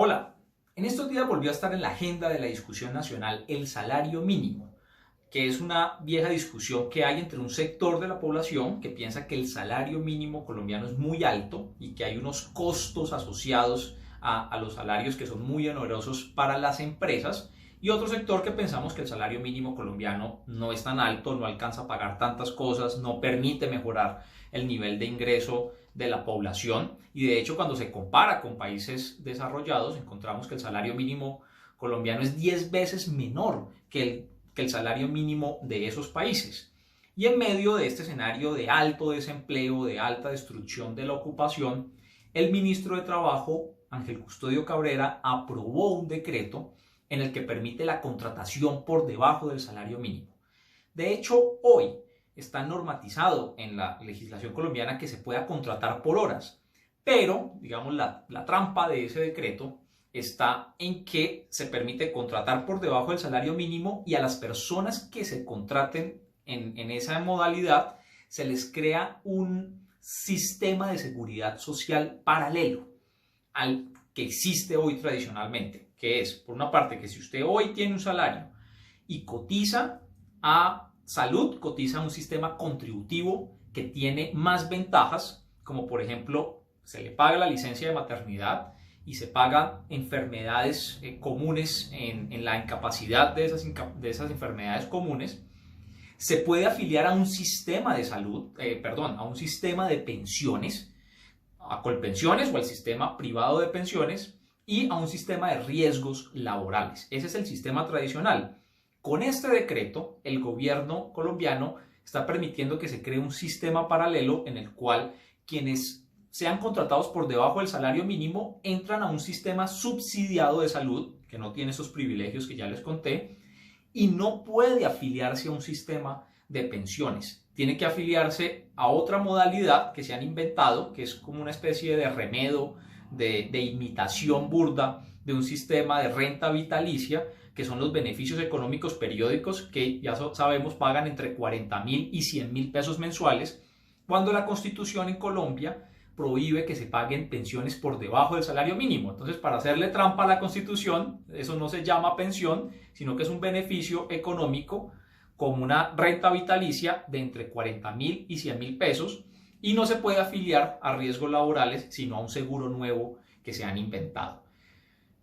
Hola, en estos días volvió a estar en la agenda de la discusión nacional el salario mínimo, que es una vieja discusión que hay entre un sector de la población que piensa que el salario mínimo colombiano es muy alto y que hay unos costos asociados a los salarios que son muy onerosos para las empresas, y otro sector que pensamos que el salario mínimo colombiano no es tan alto, no alcanza a pagar tantas cosas, no permite mejorar el nivel de ingreso de la población, y de hecho cuando se compara con países desarrollados encontramos que el salario mínimo colombiano es 10 veces menor que el salario mínimo de esos países. Y en medio de este escenario de alto desempleo, de alta destrucción de la ocupación, el ministro de Trabajo, Ángel Custodio Cabrera, aprobó un decreto en el que permite la contratación por debajo del salario mínimo. De hecho, hoy está normatizado en la legislación colombiana que se pueda contratar por horas, pero, digamos, la trampa de ese decreto está en que se permite contratar por debajo del salario mínimo, y a las personas que se contraten en esa modalidad se les crea un sistema de seguridad social paralelo al que existe hoy tradicionalmente, que es, por una parte, que si usted hoy tiene un salario y cotiza a salud, cotiza a un sistema contributivo que tiene más ventajas, como por ejemplo, se le paga la licencia de maternidad y se pagan enfermedades comunes en la incapacidad de esas enfermedades comunes. Se puede afiliar a un sistema de salud, a un sistema de pensiones, a Colpensiones o al sistema privado de pensiones, y a un sistema de riesgos laborales. Ese es el sistema tradicional. Con este decreto, el gobierno colombiano está permitiendo que se cree un sistema paralelo en el cual quienes sean contratados por debajo del salario mínimo entran a un sistema subsidiado de salud, que no tiene esos privilegios que ya les conté, y no puede afiliarse a un sistema de pensiones. Tiene que afiliarse a otra modalidad que se han inventado, que es como una especie de remedo, de imitación burda de un sistema de renta vitalicia, que son los beneficios económicos periódicos que ya sabemos pagan entre 40.000 y 100.000 pesos mensuales, cuando la Constitución en Colombia prohíbe que se paguen pensiones por debajo del salario mínimo. Entonces, para hacerle trampa a la Constitución, eso no se llama pensión, sino que es un beneficio económico como una renta vitalicia de entre 40.000 y 100.000 pesos, y no se puede afiliar a riesgos laborales, sino a un seguro nuevo que se han inventado.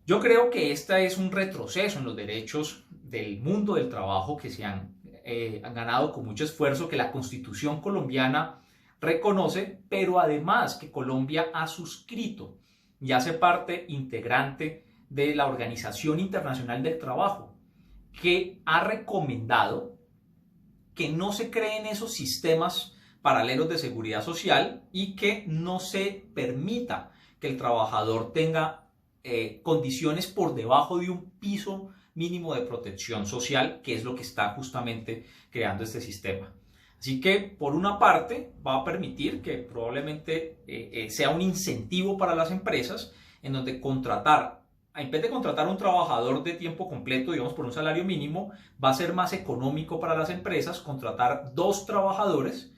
Yo creo que este es un retroceso en los derechos del mundo del trabajo que se han ganado con mucho esfuerzo, que la Constitución colombiana reconoce, pero además que Colombia ha suscrito y hace parte integrante de la Organización Internacional del Trabajo, que ha recomendado que no se creen esos sistemas paralelos de seguridad social y que no se permita que el trabajador tenga condiciones por debajo de un piso mínimo de protección social, que es lo que está justamente creando este sistema. Así que, por una parte, va a permitir que probablemente sea un incentivo para las empresas, en donde en vez de contratar a un trabajador de tiempo completo, digamos por un salario mínimo, va a ser más económico para las empresas contratar 2 trabajadores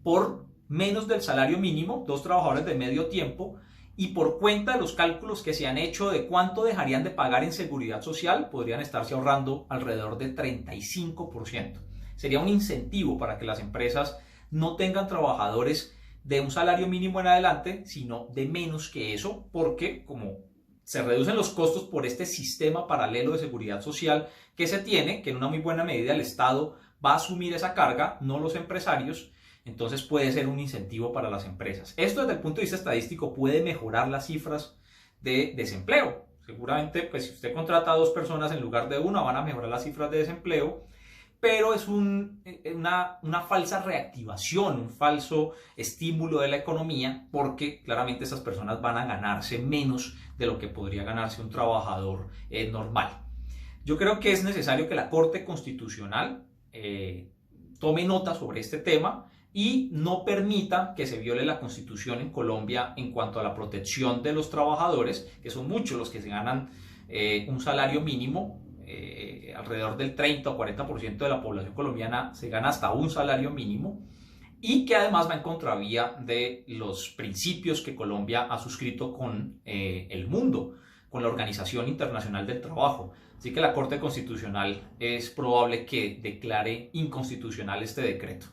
por menos del salario mínimo, 2 trabajadores de medio tiempo, y por cuenta de los cálculos que se han hecho de cuánto dejarían de pagar en seguridad social, podrían estarse ahorrando alrededor del 35%. Sería un incentivo para que las empresas no tengan trabajadores de un salario mínimo en adelante, sino de menos que eso, porque como se reducen los costos por este sistema paralelo de seguridad social que se tiene, que en una muy buena medida el Estado va a asumir esa carga, no los empresarios, entonces puede ser un incentivo para las empresas. Esto desde el punto de vista estadístico puede mejorar las cifras de desempleo. Seguramente, pues si usted contrata a 2 personas en lugar de 1, van a mejorar las cifras de desempleo, pero es una falsa reactivación, un falso estímulo de la economía, porque claramente esas personas van a ganarse menos de lo que podría ganarse un trabajador normal. Yo creo que es necesario que la Corte Constitucional tome nota sobre este tema y no permita que se viole la Constitución en Colombia en cuanto a la protección de los trabajadores, que son muchos los que se ganan un salario mínimo. Alrededor del 30 o 40% de la población colombiana se gana hasta un salario mínimo, y que además va en contravía de los principios que Colombia ha suscrito con el mundo con la Organización Internacional del Trabajo. Así que la Corte Constitucional es probable que declare inconstitucional este decreto.